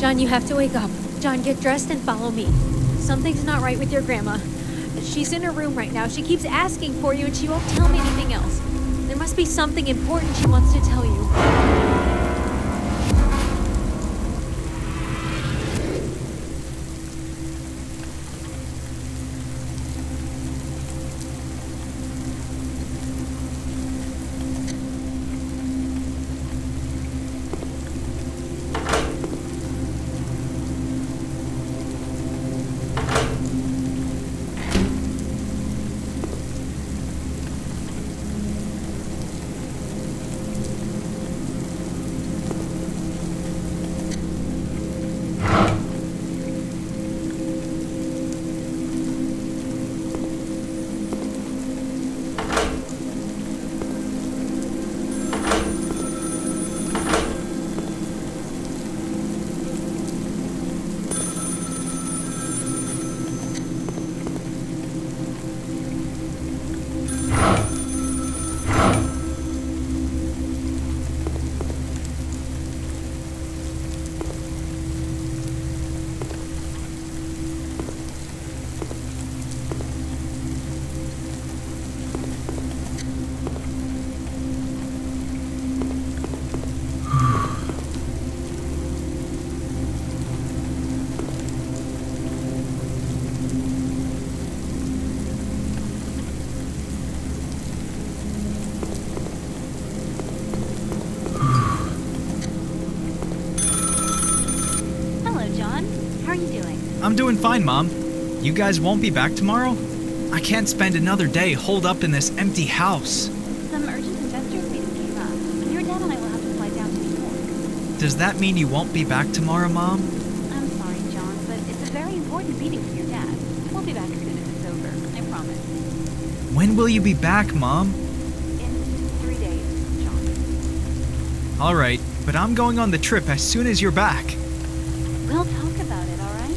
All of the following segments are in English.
John, you have to wake up. John, get dressed and follow me. Something's not right with your grandma. She's in her room right now. She keeps asking for you and she won't tell me anything else. There must be something important she wants to tell you. I'm doing fine, Mom. You guys won't be back tomorrow? I can't spend another day holed up in this empty house. Some urgent investors meeting came up. Your dad and I will have to fly down to New York. Does that mean you won't be back tomorrow, Mom? I'm sorry, John, but it's a very important meeting for your dad. We'll be back as soon as it's over, I promise. When will you be back, Mom? In 3 days, John. All right, but I'm going on the trip as soon as you're back. We'll talk about it, all right?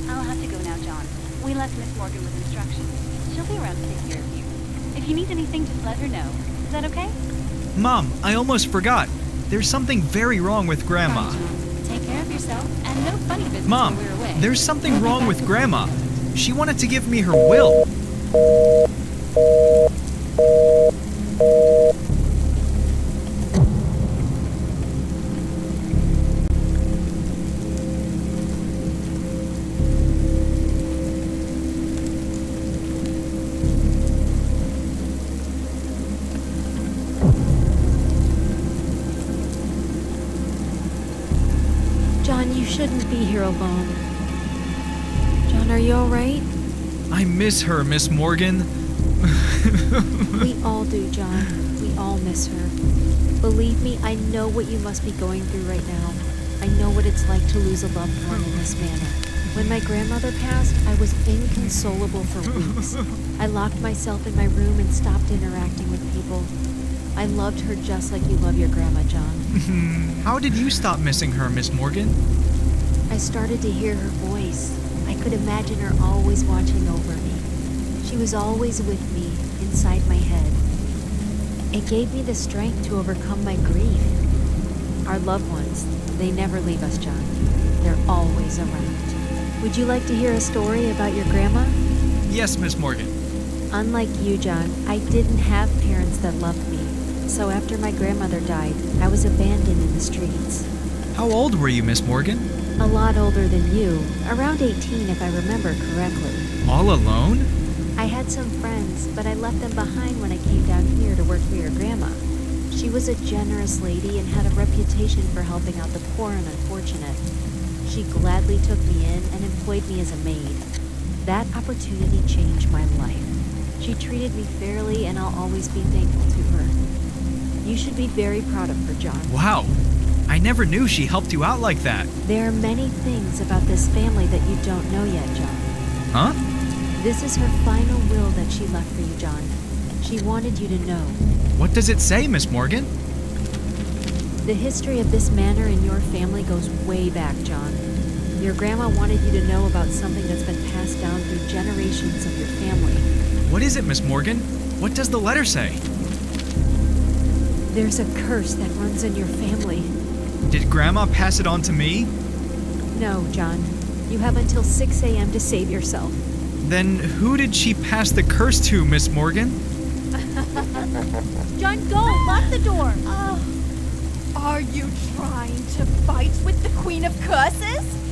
I'll have to go now, John. We left Miss Morgan with instructions. She'll be around to take care of you. If you need anything, just let her know. Is that okay? Mom, I almost forgot. There's something very wrong with Grandma. Sorry, John. Take care of yourself, and no funny business Mom, while we're away. there's something wrong with Grandma. She wanted to give me her will. John, you shouldn't be here alone. John, are you alright? I miss her, Miss Morgan. We all do, John. We all miss her. Believe me, I know what you must be going through right now. I know what it's like to lose a loved one in this manner. When my grandmother passed, I was inconsolable for weeks. I locked myself in my room and stopped interacting with people. I loved her just like you love your grandma, John. How did you stop missing her, Miss Morgan? I started to hear her voice. I could imagine her always watching over me. She was always with me, inside my head. It gave me the strength to overcome my grief. Our loved ones, they never leave us, John. They're always around. Would you like to hear a story about your grandma? Yes, Miss Morgan. Unlike you, John, I didn't have parents that loved me. So after my grandmother died, I was abandoned in the streets. How old were you, Miss Morgan? A lot older than you, around 18 if I remember correctly. All alone? I had some friends, but I left them behind when I came down here to work for your grandma. She was a generous lady and had a reputation for helping out the poor and unfortunate. She gladly took me in and employed me as a maid. That opportunity changed my life. She treated me fairly and I'll always be thankful to her. You should be very proud of her, John. Wow. I never knew she helped you out like that. There are many things about this family that you don't know yet, John. Huh? This is her final will that she left for you, John. She wanted you to know. What does it say, Miss Morgan? The history of this manor in your family goes way back, John. Your grandma wanted you to know about something that's been passed down through generations of your family. What is it, Miss Morgan? What does the letter say? There's a curse that runs in your family. Did Grandma pass it on to me? No, John. You have until 6 a.m. to save yourself. Then who did she pass the curse to, Miss Morgan? John, go! Lock the door! Are you trying to fight with the Queen of Curses?